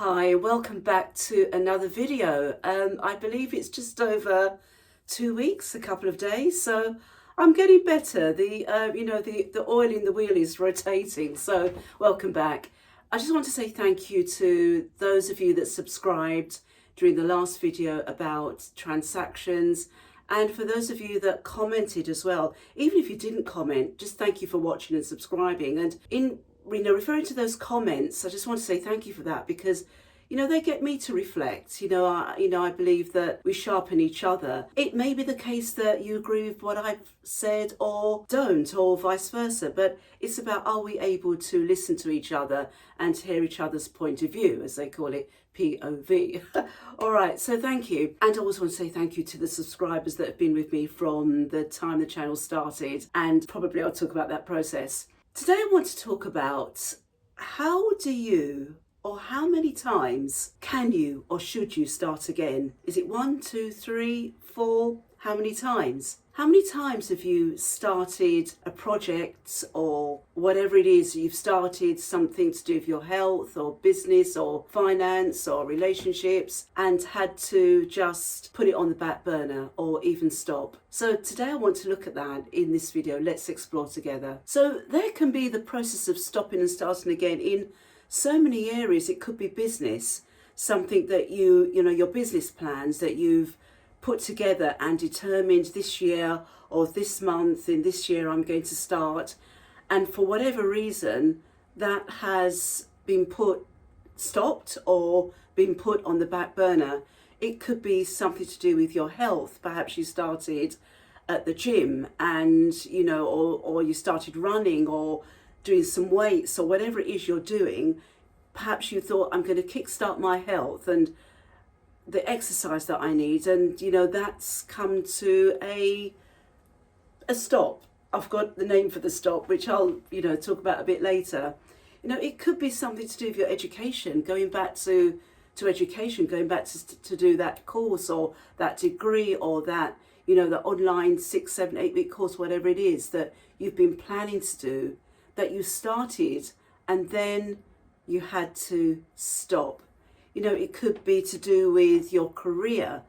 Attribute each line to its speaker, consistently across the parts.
Speaker 1: Hi, welcome back to another video. I believe it's just over 2 weeks, a couple of days, so I'm getting better. The oil in the wheel is rotating, so welcome back. I just want to say thank you to those of you that subscribed during the last video about transactions, and for those of you that commented as well. Even if you didn't comment, just thank you for watching and subscribing. And in referring to those comments, I just want to say thank you for that, because they get me to reflect. I believe that we sharpen each other. It may be the case that you agree with what I've said or don't, or vice versa, but it's about, are we able to listen to each other and hear each other's point of view, as they call it, POV. All right, so thank you. And I also want to say thank you to the subscribers that have been with me from the time the channel started, and probably I'll talk about that process. Today I want to talk about how many times can you or should you start again? Is it 1, 2, 3, 4? How many times? How many times have you started a project or whatever it is? You've started something to do with your health or business or finance or relationships and had to just put it on the back burner or even stop. So today I want to look at that in this video. Let's explore together. So there can be the process of stopping and starting again in so many areas. It could be business, something that your business plans that you've put together and determined this year or this month, in this year I'm going to start, and for whatever reason that has been stopped or been put on the back burner. It could be something to do with your health. Perhaps you started at the gym and or you started running or doing some weights or whatever it is you're doing. Perhaps you thought, I'm going to kickstart my health and the exercise that I need, and that's come to a stop. I've got the name for the stop, which I'll talk about a bit later. It could be something to do with your education, going back to education, going back to do that course or that degree or that the online 6, 7, 8 week course, whatever it is that you've been planning to do, that you started and then you had to stop. It could be to do with your career.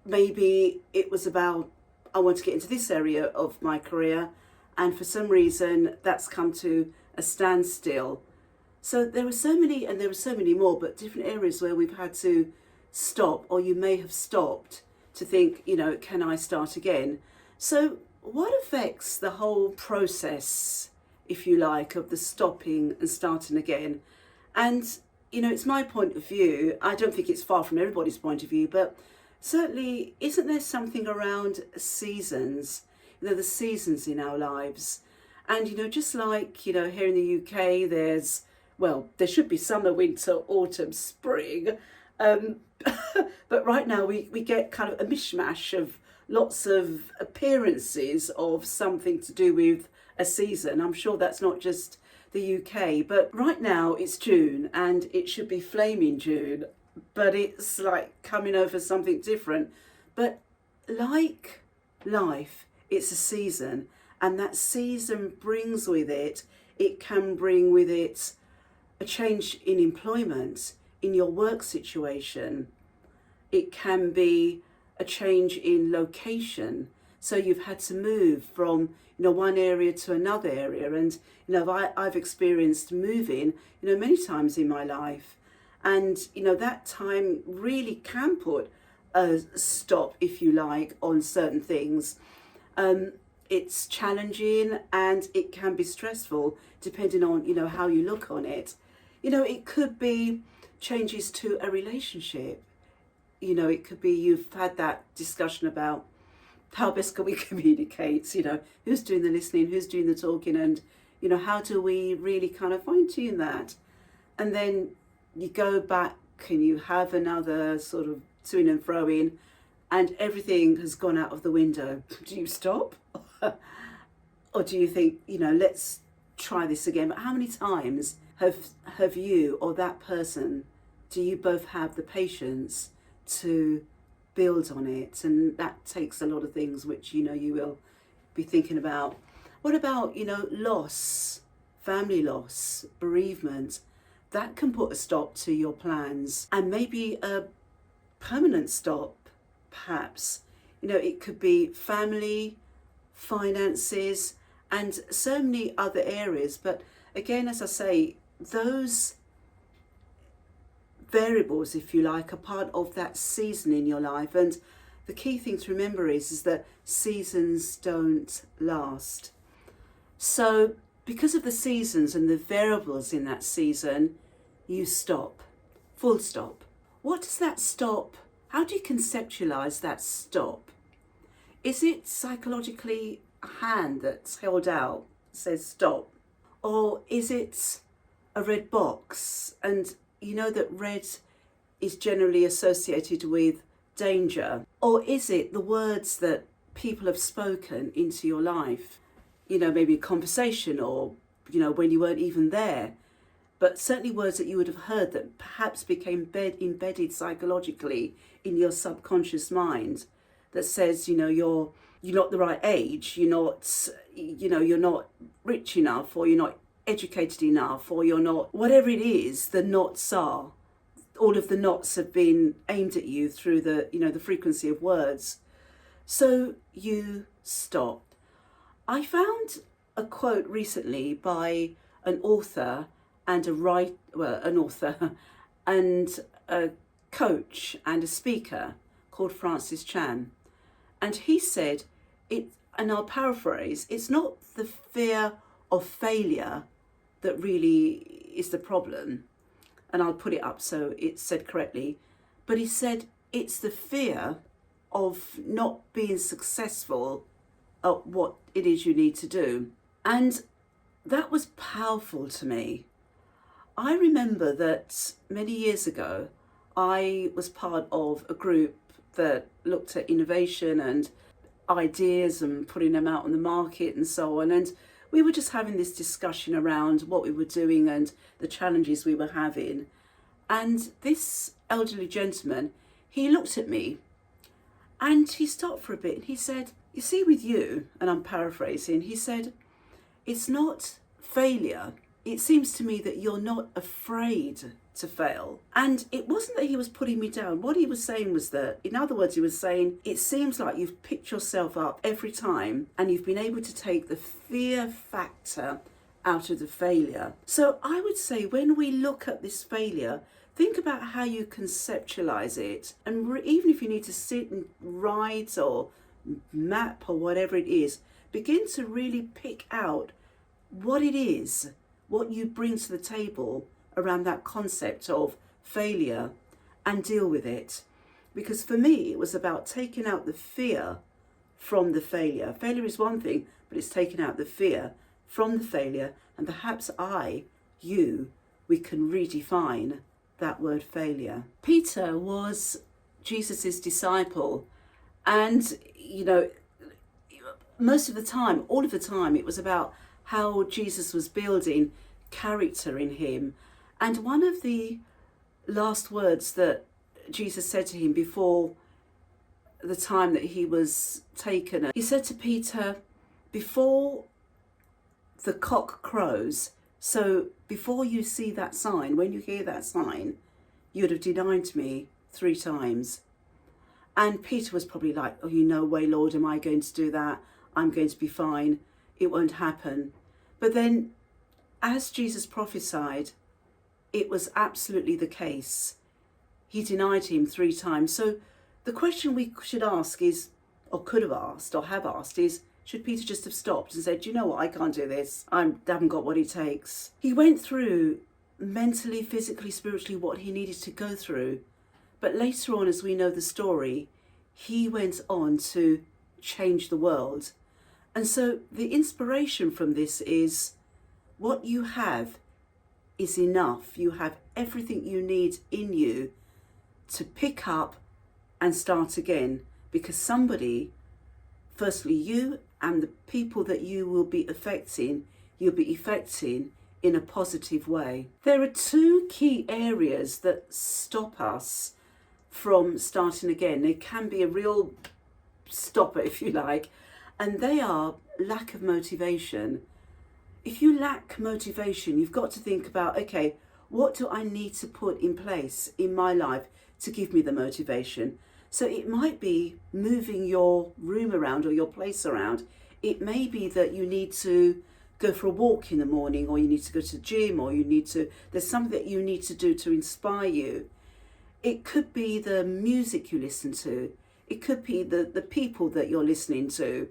Speaker 1: Maybe it was about, I want to get into this area of my career, and for some reason that's come to a standstill. So there are so many, and there are so many more, but different areas where we've had to stop, or you may have stopped to think, can I start again? So what affects the whole process, if you like, of the stopping and starting again? And, it's my point of view. I don't think it's far from everybody's point of view, but certainly, isn't there something around seasons? The seasons in our lives. And, just like, here in the UK, there should be summer, winter, autumn, spring. But right now we get kind of a mishmash of lots of appearances of something to do with a season. I'm sure that's not just the UK, but right now it's June and it should be flaming June, but it's like coming over something different. But like life, it's a season, and that season brings with it, it can bring with it a change in employment, in your work situation. It can be a change in location. So you've had to move from one area to another area, and I've experienced moving many times in my life, and that time really can put a stop, if you like, on certain things. It's challenging and it can be stressful depending on how you look on it. It could be changes to a relationship. It could be you've had that discussion about how best can we communicate, who's doing the listening, who's doing the talking, and how do we really kind of fine tune that? And then you go back and you have another sort of to-ing and fro-in, and everything has gone out of the window. Do you stop? Or do you think, let's try this again? But how many times have you or that person, do you both have the patience to build on it? And that takes a lot of things which you will be thinking about. What about loss, family loss, bereavement? that can put a stop to your plans, and maybe a permanent stop, perhaps. It could be family, finances, and so many other areas. But again, as I say, those variables, if you like, are part of that season in your life. And the key thing to remember is that seasons don't last. So because of the seasons and the variables in that season, you stop. Full stop. What does that stop? How do you conceptualize that stop? Is it psychologically a hand that's held out, says stop? Or is it a red box? And you know that red is generally associated with danger. Or is it the words that people have spoken into your life? Maybe a conversation, or, when you weren't even there. But certainly words that you would have heard that perhaps became embedded psychologically in your subconscious mind, that says, you're not the right age, you're not rich enough, or you're not educated enough, or you're not, whatever it is, the knots are. All of the knots have been aimed at you through the frequency of words. So you stop. I found a quote recently by an author and an author and a coach and a speaker called Francis Chan. And he said, and I'll paraphrase, it's not the fear of failure that really is the problem. And I'll put it up so it's said correctly. But he said, it's the fear of not being successful at what it is you need to do. And that was powerful to me. I remember that many years ago, I was part of a group that looked at innovation and ideas and putting them out on the market and so on. And we were just having this discussion around what we were doing and the challenges we were having. And this elderly gentleman, he looked at me and he stopped for a bit and he said, you see, with you, and I'm paraphrasing, he said, it's not failure. It seems to me that you're not afraid to fail. And it wasn't that he was putting me down. What he was saying was that, in other words, he was saying, it seems like you've picked yourself up every time and you've been able to take the fear factor out of the failure. So I would say when we look at this failure, think about how you conceptualize it. And even if you need to sit and write or map or whatever it is, begin to really pick out what it is, what you bring to the table around that concept of failure, and deal with it. Because for me, it was about taking out the fear from the failure. Failure is one thing, but it's taking out the fear from the failure, and perhaps we can redefine that word failure. Peter was Jesus's disciple, and most of the time, all of the time, it was about how Jesus was building character in him. And one of the last words that Jesus said to him before the time that he was taken, he said to Peter, before the cock crows, so before you see that sign, when you hear that sign, you'd have denied me 3 times. And Peter was probably like, oh, no way, Lord, am I going to do that? I'm going to be fine. It won't happen. But then, as Jesus prophesied, it was absolutely the case. He denied him 3 times. So the question we should ask is, or could have asked, or have asked is, should Peter just have stopped and said, you know what, I can't do this. I haven't got what it takes. He went through mentally, physically, spiritually what he needed to go through. But later on, as we know the story, he went on to change the world. And so the inspiration from this is, what you have is enough. You have everything you need in you to pick up and start again, because somebody, firstly you and the people that you will be affecting, you'll be affecting in a positive way. There are 2 key areas that stop us from starting again. They can be a real stopper, if you like, and they are lack of motivation. If you lack motivation, you've got to think about, okay, What do I need to put in place in my life to give me the motivation? So it might be moving your room around or your place around. It may be that you need to go for a walk in the morning, or you need to go to the gym, or there's something that you need to do to inspire you. It could be the music you listen to. It could be the people that you're listening to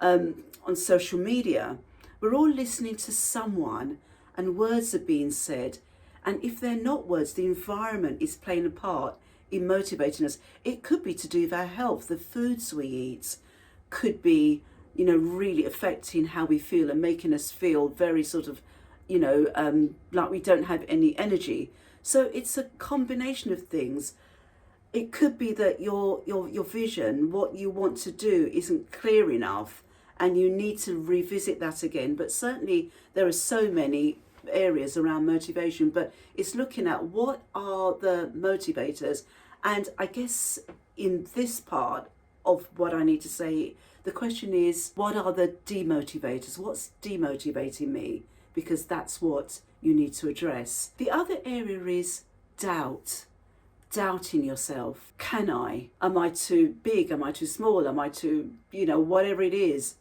Speaker 1: on social media. We're all listening to someone, and words are being said. And if they're not words, the environment is playing a part in motivating us. It could be to do with our health. The foods we eat could be, really affecting how we feel and making us feel very sort of, like we don't have any energy. So it's a combination of things. It could be that your vision, what you want to do, isn't clear enough, and you need to revisit that again. But certainly there are so many areas around motivation, but it's looking at what are the motivators. And I guess in this part of what I need to say, the question is, what are the demotivators? What's demotivating me? Because that's what you need to address. The other area is doubt. Doubting yourself. Can I? Am I too big? Am I too small? Am I too, whatever it is?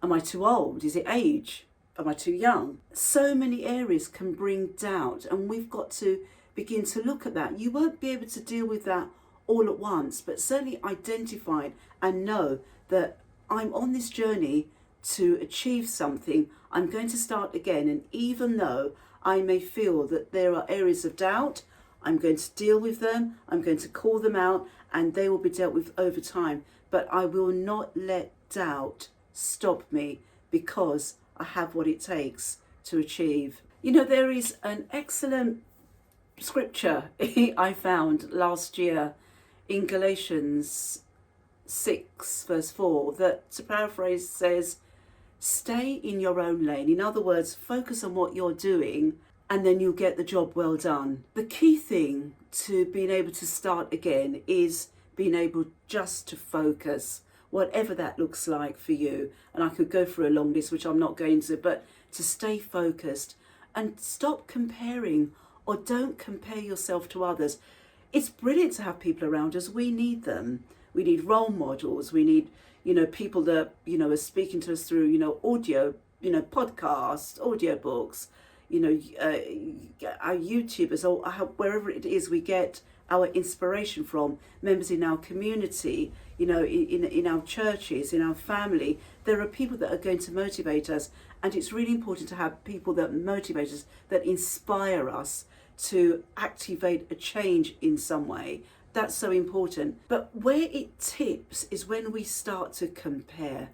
Speaker 1: Am I too old? Is it age? Am I too young? So many areas can bring doubt, and we've got to begin to look at that. You won't be able to deal with that all at once, but certainly identify and know that I'm on this journey to achieve something. I'm going to start again, and even though I may feel that there are areas of doubt, I'm going to deal with them, I'm going to call them out, and they will be dealt with over time. But I will not let doubt stop me, because I have what it takes to achieve. There is an excellent scripture I found last year in Galatians 6 verse 4 that, to paraphrase, says, stay in your own lane. In other words, focus on what you're doing, and then you'll get the job well done. The key thing to being able to start again is being able just to focus, whatever that looks like for you. And I could go through a long list, which I'm not going to, but to stay focused and stop comparing, or don't compare yourself to others. It's brilliant to have people around us. We need them. We need role models. We need, people that, are speaking to us through, audio, podcasts, audiobooks, our YouTubers, or wherever it is we get our inspiration from, members in our community, in our churches, in our family. There are people that are going to motivate us, and it's really important to have people that motivate us, that inspire us to activate a change in some way. That's so important. But where it tips is when we start to compare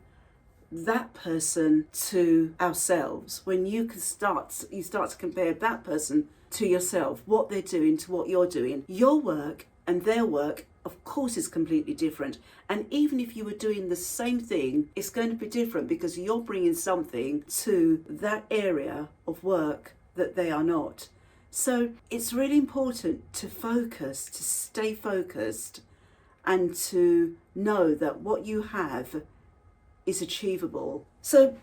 Speaker 1: that person to ourselves. When you start to compare that person to yourself, what they're doing to what you're doing. Your work and their work, of course, is completely different. And even if you were doing the same thing, it's going to be different, because you're bringing something to that area of work that they are not. So it's really important to focus, to stay focused, and to know that what you have is achievable. So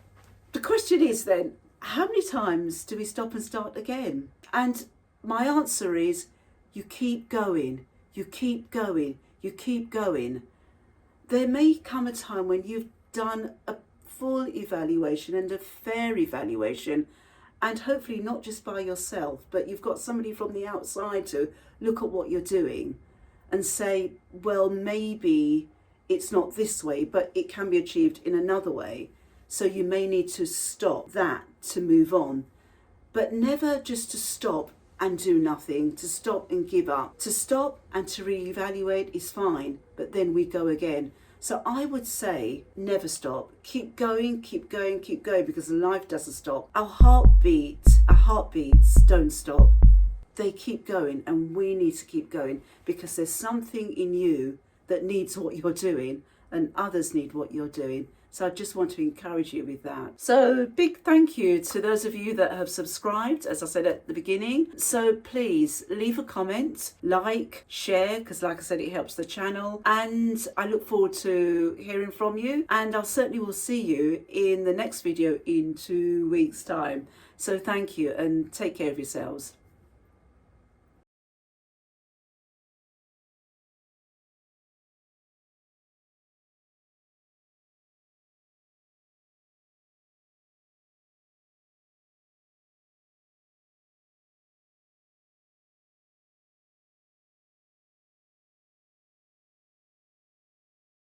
Speaker 1: the question is then, how many times do we stop and start again? And my answer is, you keep going, you keep going, you keep going. There may come a time when you've done a full evaluation and a fair evaluation, and hopefully not just by yourself, but you've got somebody from the outside to look at what you're doing and say, well, maybe it's not this way, but it can be achieved in another way. So you may need to stop that to move on. But never just to stop and do nothing, to stop and give up. To stop and to reevaluate is fine, but then we go again. So I would say never stop. Keep going, keep going, keep going, because life doesn't stop. Our heartbeats don't stop. They keep going, and we need to keep going, because there's something in you that needs what you're doing, and others need what you're doing. So I just want to encourage you with that. So big thank you to those of you that have subscribed, as I said at the beginning. So please leave a comment, like, share, because like I said, it helps the channel. And I look forward to hearing from you. And I certainly will see you in the next video in 2 weeks' time. So thank you and take care of yourselves.